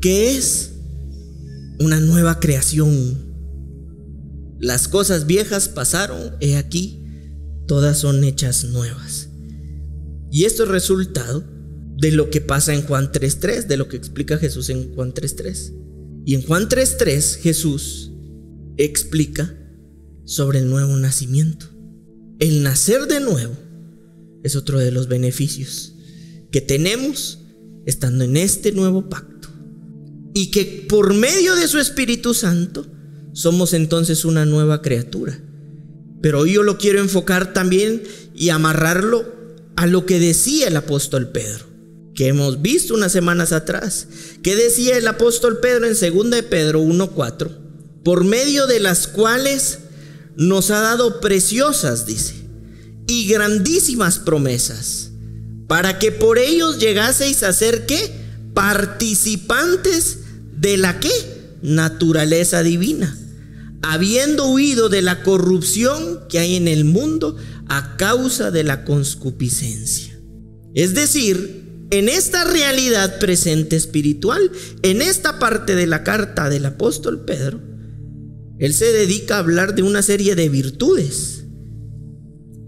¿qué es? Una nueva creación. Las cosas viejas pasaron, he aquí, todas son hechas nuevas. Y esto es resultado de lo que pasa en Juan 3:3, de lo que explica Jesús en Juan 3:3. Y en Juan 3:3 Jesús explica sobre el nuevo nacimiento. El nacer de nuevo es otro de los beneficios que tenemos estando en este nuevo pacto. Y que por medio de su Espíritu Santo somos entonces una nueva criatura. Pero hoy yo lo quiero enfocar también y amarrarlo a lo que decía el apóstol Pedro, que hemos visto unas semanas atrás. ¿Qué decía el apóstol Pedro en 2 de Pedro 1:4? Por medio de las cuales nos ha dado preciosas, dice, y grandísimas promesas, para que por ellos llegaseis a ser, ¿qué? Participantes de la, ¿qué? Naturaleza divina, habiendo huido de la corrupción que hay en el mundo a causa de la concupiscencia. Es decir, en esta realidad presente espiritual, en esta parte de la carta del apóstol Pedro, él se dedica a hablar de una serie de virtudes.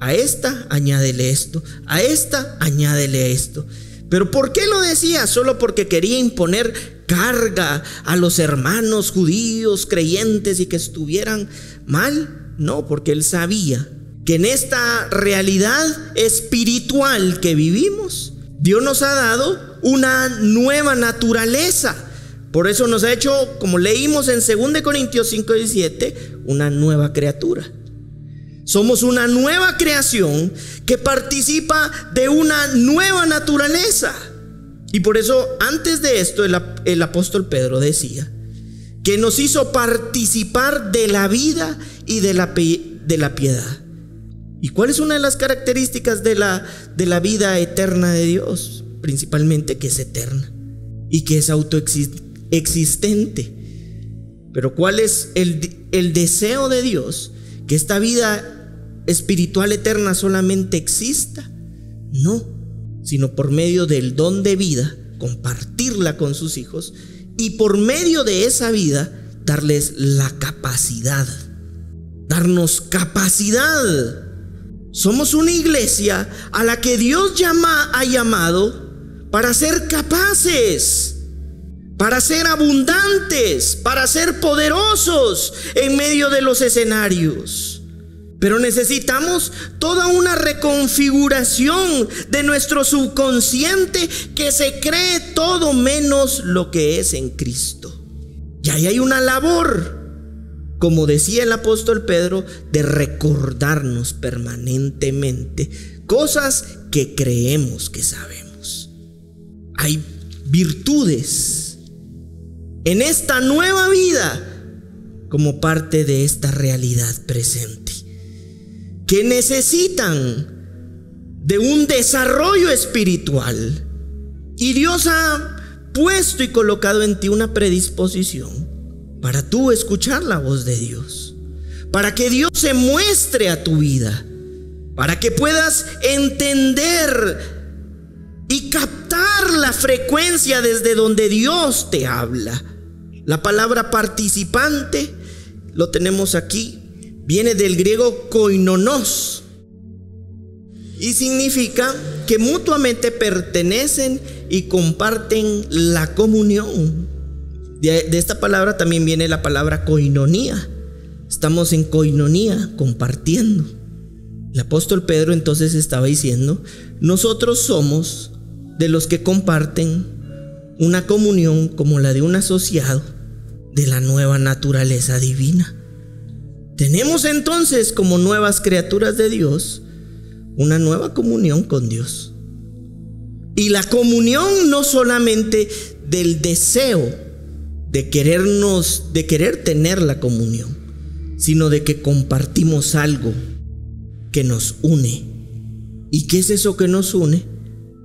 A esta añádele esto, a esta añádele esto. ¿Pero por qué lo decía? ¿Solo porque quería imponer carga a los hermanos judíos creyentes y que estuvieran mal? No, porque él sabía que en esta realidad espiritual que vivimos, Dios nos ha dado una nueva naturaleza. Por eso nos ha hecho, como leímos en 2 Corintios 5:17, una nueva criatura. Somos una nueva creación que participa de una nueva naturaleza. Y por eso, antes de esto, el apóstol Pedro decía que nos hizo participar de la vida y de la piedad. ¿Y cuál es una de las características de la vida eterna de Dios? Principalmente que es eterna y que es autoexistente. Pero ¿cuál es el deseo de Dios? ¿Que esta vida espiritual eterna solamente exista? No, sino por medio del don de vida, compartirla con sus hijos, y por medio de esa vida darles la capacidad, darnos capacidad. Somos una iglesia a la que Dios ha llamado para ser capaces, para ser abundantes, para ser poderosos en medio de los escenarios. Pero necesitamos toda una reconfiguración de nuestro subconsciente que se cree todo menos lo que es en Cristo. Y ahí hay una labor, como decía el apóstol Pedro, de recordarnos permanentemente cosas que creemos que sabemos. Hay virtudes en esta nueva vida como parte de esta realidad presente, que necesitan de un desarrollo espiritual. Y Dios ha puesto y colocado en ti una predisposición para tú escuchar la voz de Dios, para que Dios se muestre a tu vida, para que puedas entender y captar la frecuencia desde donde Dios te habla. La palabra participante, lo tenemos aquí, viene del griego koinonos y significa que mutuamente pertenecen y comparten la comunión. De esta palabra también viene la palabra koinonía. Estamos en koinonía, compartiendo El apóstol Pedro entonces estaba diciendo: nosotros somos de los que comparten una comunión como la de un asociado de la nueva naturaleza divina. Tenemos entonces, como nuevas criaturas de Dios, una nueva comunión con Dios. Y la comunión no solamente del deseo de querer tener la comunión, sino de que compartimos algo que nos une. ¿Y qué es eso que nos une?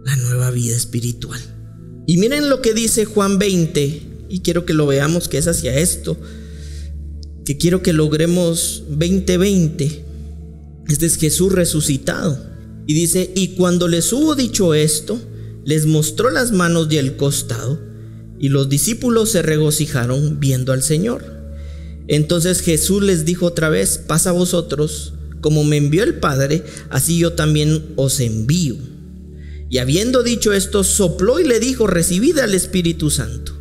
La nueva vida espiritual. Y miren lo que dice Juan 20, y quiero que lo veamos, que es hacia esto que quiero que logremos. 20:20. Este es Jesús resucitado, y dice: y cuando les hubo dicho esto, les mostró las manos y el costado, y los discípulos se regocijaron viendo al Señor. Entonces Jesús les dijo otra vez: paz a vosotros, como me envió el Padre, así yo también os envío. Y habiendo dicho esto, sopló y le dijo: recibid al Espíritu Santo.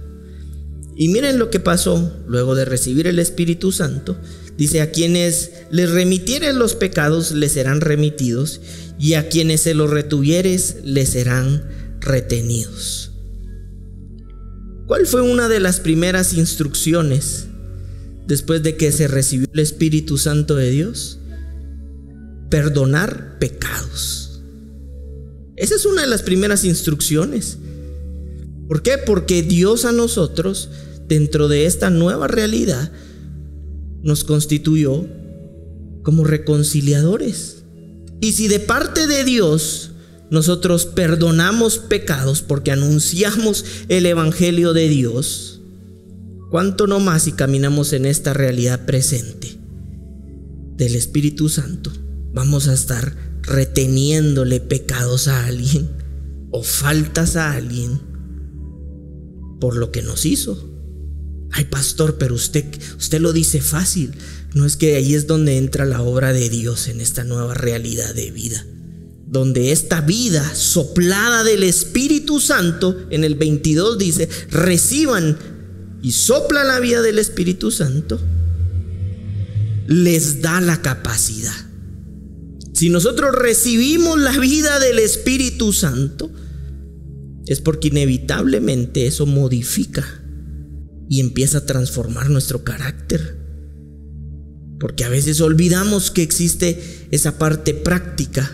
Y miren lo que pasó luego de recibir el Espíritu Santo. Dice: a quienes les remitieres los pecados les serán remitidos, y a quienes se los retuvieres les serán retenidos. ¿Cuál fue una de las primeras instrucciones después de que se recibió el Espíritu Santo de Dios? Perdonar pecados. Esa es una de las primeras instrucciones. ¿Por qué? Porque Dios a nosotros, dentro de esta nueva realidad, nos constituyó como reconciliadores. Y si de parte de Dios nosotros perdonamos pecados porque anunciamos el Evangelio de Dios, ¿cuánto no más si caminamos en esta realidad presente del Espíritu Santo? Vamos a estar reteniéndole pecados a alguien o faltas a alguien por lo que nos hizo. Ay, pastor, pero usted lo dice fácil. No, es que ahí es donde entra la obra de Dios en esta nueva realidad de vida, donde esta vida soplada del Espíritu Santo, en el 22 dice: reciban, y sopla la vida del Espíritu Santo, les da la capacidad. Si nosotros recibimos la vida del Espíritu Santo, es porque inevitablemente eso modifica y empieza a transformar nuestro carácter. Porque a veces olvidamos que existe esa parte práctica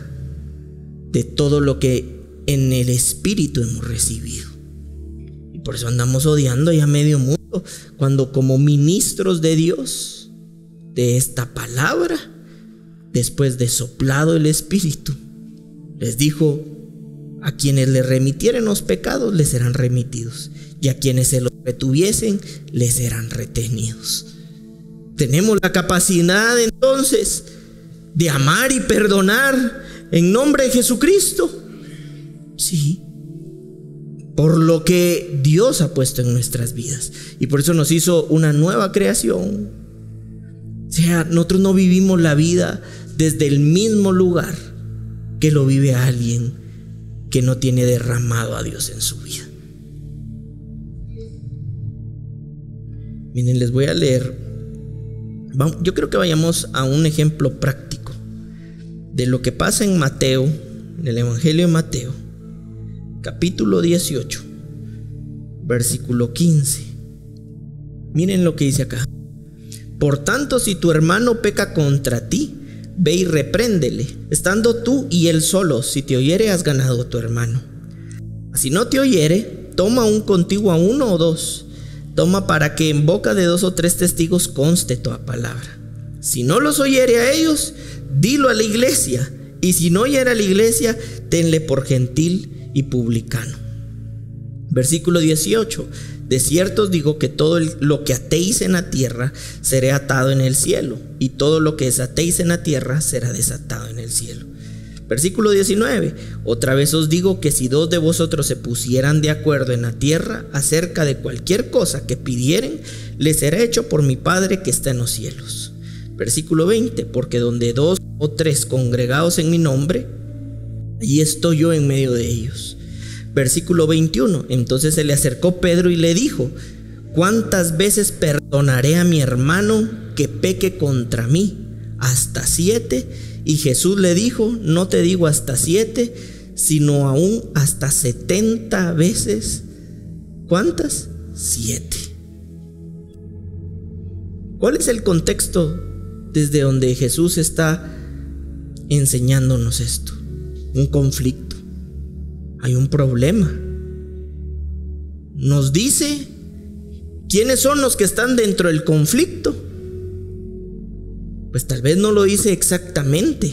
de todo lo que en el Espíritu hemos recibido. Y por eso andamos odiando ya medio mundo, cuando como ministros de Dios, de esta palabra, después de soplado el Espíritu, les dijo: a quienes le remitieren los pecados les serán remitidos, y a quienes se los retuviesen les serán retenidos. Tenemos la capacidad entonces de amar y perdonar en nombre de Jesucristo. Sí, por lo que Dios ha puesto en nuestras vidas, y por eso nos hizo una nueva creación. O sea, nosotros no vivimos la vida desde el mismo lugar que lo vive alguien que no tiene derramado a Dios en su vida. Miren, les voy a leer. Yo creo que vayamos a un ejemplo práctico de lo que pasa en Mateo, en el Evangelio de Mateo, capítulo 18, versículo 15. Miren lo que dice acá: por tanto, si tu hermano peca contra ti, ve y repréndele, estando tú y él solos. Si te oyere, has ganado a tu hermano. Si no te oyere, toma aún contigo a uno o dos. Toma para que en boca de 2 o 3 testigos conste toda palabra. Si no los oyere a ellos, dilo a la iglesia. Y si no oyere a la iglesia, tenle por gentil y publicano. Versículo 18. De cierto os digo que todo lo que atéis en la tierra será atado en el cielo, y todo lo que desatéis en la tierra será desatado en el cielo. Versículo 19. Otra vez os digo que si 2 de vosotros se pusieran de acuerdo en la tierra acerca de cualquier cosa que pidieren, les será hecho por mi Padre que está en los cielos. Versículo 20. Porque donde 2 o 3 congregados en mi nombre, allí estoy yo en medio de ellos. Versículo 21. Entonces se le acercó Pedro y le dijo: ¿cuántas veces perdonaré a mi hermano que peque contra mí? ¿Hasta 7? Y Jesús le dijo: no te digo hasta 7, sino aún hasta 70 veces. ¿Cuántas? 7. ¿Cuál es el contexto desde donde Jesús está enseñándonos esto? Un conflicto. Hay un problema. Nos dice quiénes son los que están dentro del conflicto. Pues tal vez no lo dice exactamente.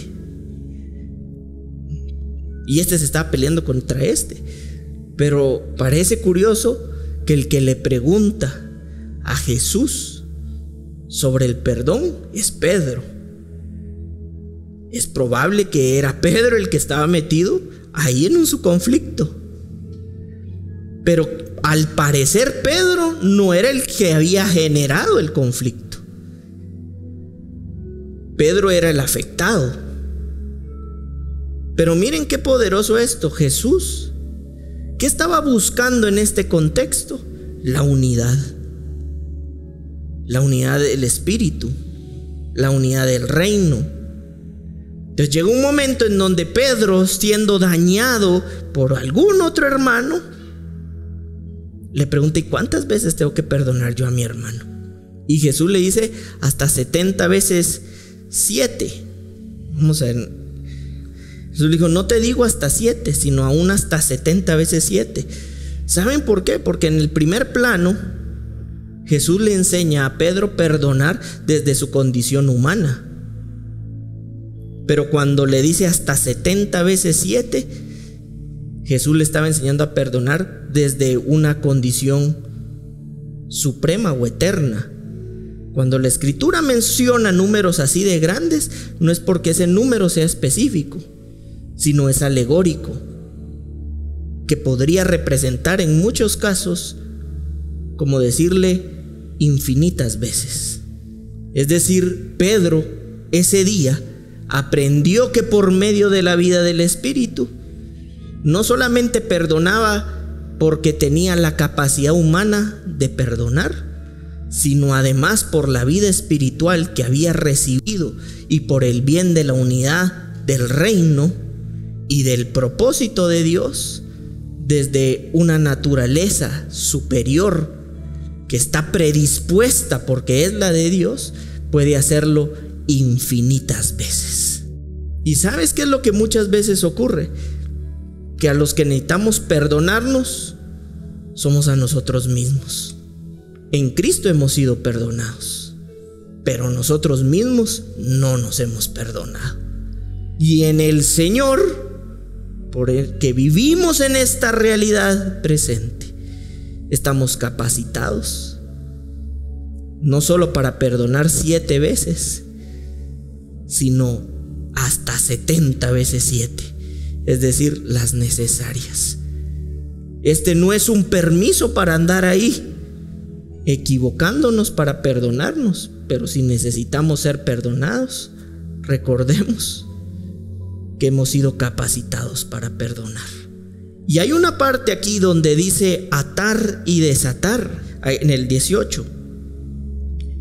Y este se está peleando contra este. Pero parece curioso que el que le pregunta a Jesús sobre el perdón es Pedro. Es probable que era Pedro el que estaba metido ahí en su conflicto. Pero al parecer Pedro no era el que había generado el conflicto. Pedro era el afectado. Pero miren qué poderoso esto. Jesús, ¿qué estaba buscando en este contexto? La unidad. La unidad del Espíritu. La unidad del reino. Entonces llegó un momento en donde Pedro, siendo dañado por algún otro hermano, le pregunta: ¿y cuántas veces tengo que perdonar yo a mi hermano? Y Jesús le dice: hasta 70 veces 7. Vamos a ver. Jesús le dijo: no te digo hasta 7, sino aún hasta 70 veces 7. ¿Saben por qué? Porque en el primer plano Jesús le enseña a Pedro a perdonar desde su condición humana. Pero cuando le dice hasta 70 veces 7, Jesús le estaba enseñando a perdonar desde una condición suprema o eterna. Cuando la Escritura menciona números así de grandes, no es porque ese número sea específico, sino es alegórico, que podría representar en muchos casos como decirle infinitas veces. Es decir, Pedro ese día aprendió que por medio de la vida del Espíritu no solamente perdonaba porque tenía la capacidad humana de perdonar, sino además por la vida espiritual que había recibido y por el bien de la unidad del reino y del propósito de Dios, desde una naturaleza superior que está predispuesta porque es la de Dios, puede hacerlo infinitas veces. ¿Y sabes qué es lo que muchas veces ocurre? Que a los que necesitamos perdonarnos somos a nosotros mismos. En Cristo hemos sido perdonados, pero nosotros mismos no nos hemos perdonado. Y en el Señor, por el que vivimos en esta realidad presente, estamos capacitados no solo para perdonar 7 veces, sino hasta 70 veces 7, es decir, las necesarias. Este no es un permiso para andar ahí equivocándonos para perdonarnos, pero si necesitamos ser perdonados, recordemos que hemos sido capacitados para perdonar. Y hay una parte aquí donde dice atar y desatar, en el 18.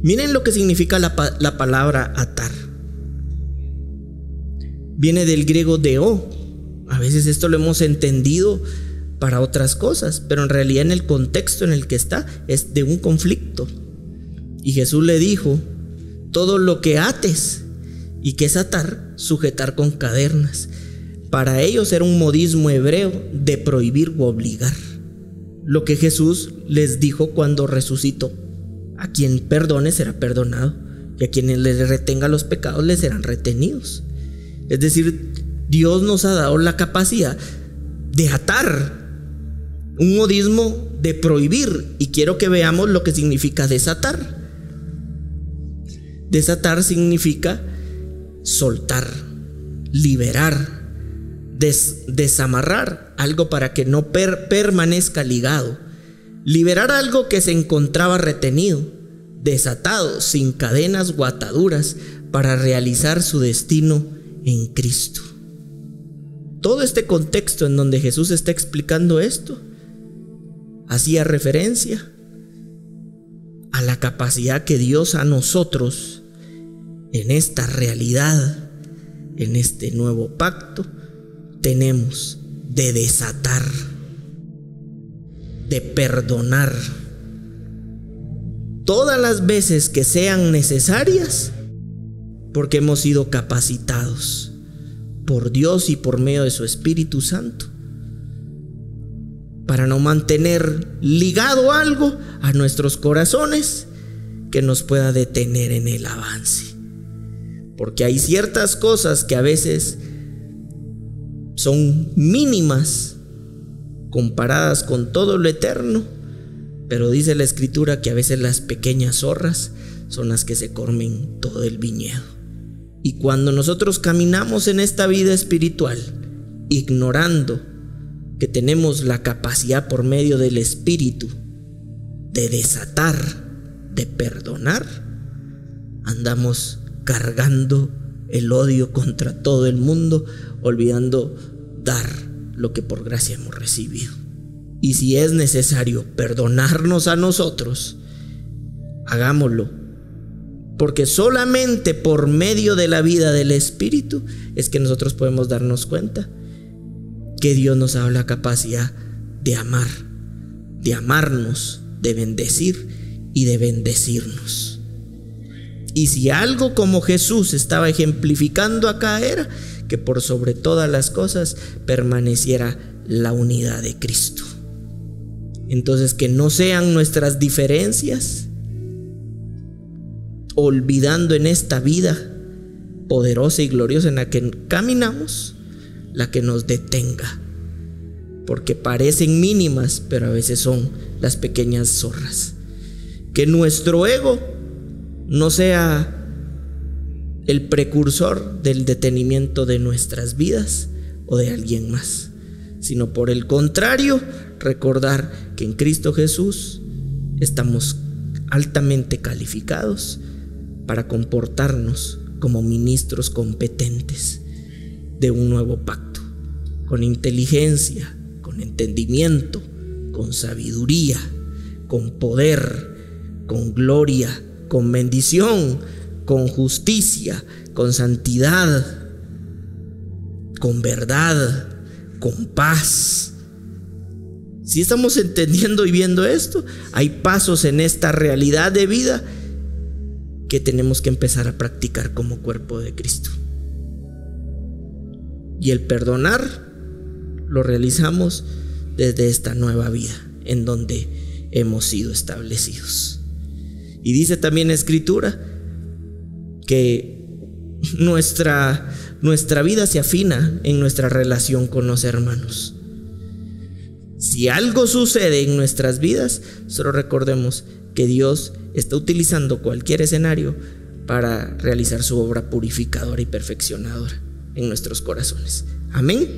Miren lo que significa la palabra atar. Viene del griego deo. A veces esto lo hemos entendido para otras cosas, pero en realidad en el contexto en el que está es de un conflicto. Y Jesús le dijo: todo lo que ates, y que es atar, sujetar con cadenas. Para ellos era un modismo hebreo de prohibir u obligar. Lo que Jesús les dijo cuando resucitó: a quien perdone será perdonado, y a quienes les retenga los pecados les serán retenidos. Es decir, Dios nos ha dado la capacidad de atar, un modismo de prohibir, y quiero que veamos lo que significa desatar. Desatar significa soltar, liberar, desamarrar algo para que no permanezca ligado, liberar algo que se encontraba retenido, desatado, sin cadenas o ataduras, para realizar su destino en Cristo. Todo este contexto en donde Jesús está explicando esto hacía referencia a la capacidad que Dios a nosotros en esta realidad en este nuevo pacto, tenemos de desatar, de perdonar todas las veces que sean necesarias, porque hemos sido capacitados por Dios y por medio de su Espíritu Santo para no mantener ligado algo a nuestros corazones que nos pueda detener en el avance. Porque hay ciertas cosas que a veces son mínimas comparadas con todo lo eterno, pero dice la Escritura que a veces las pequeñas zorras son las que se comen todo el viñedo. Y cuando nosotros caminamos en esta vida espiritual, ignorando que tenemos la capacidad por medio del Espíritu de desatar, de perdonar, andamos cargando el odio contra todo el mundo, olvidando dar lo que por gracia hemos recibido. Y si es necesario perdonarnos a nosotros, hagámoslo, porque solamente por medio de la vida del Espíritu es que nosotros podemos darnos cuenta que Dios nos ha dado la capacidad de amar, de amarnos, de bendecir y de bendecirnos. Y si algo como Jesús estaba ejemplificando acá era que por sobre todas las cosas permaneciera la unidad de Cristo. Entonces, que no sean nuestras diferencias, olvidando en esta vida poderosa y gloriosa en la que caminamos, la que nos detenga, porque parecen mínimas, pero a veces son las pequeñas zorras. Que nuestro ego no sea el precursor del detenimiento de nuestras vidas o de alguien más, sino por el contrario, recordar que en Cristo Jesús estamos altamente calificados para comportarnos como ministros competentes de un nuevo pacto, con inteligencia, con entendimiento, con sabiduría, con poder, con gloria, con bendición, con justicia, con santidad, con verdad, con paz. Si estamos entendiendo y viendo esto, hay pasos en esta realidad de vida que tenemos que empezar a practicar como cuerpo de Cristo. Y el perdonar lo realizamos desde esta nueva vida en donde hemos sido establecidos. Y dice también la Escritura que nuestra vida se afina en nuestra relación con los hermanos. Si algo sucede en nuestras vidas, solo recordemos que Dios está utilizando cualquier escenario para realizar su obra purificadora y perfeccionadora en nuestros corazones. Amén.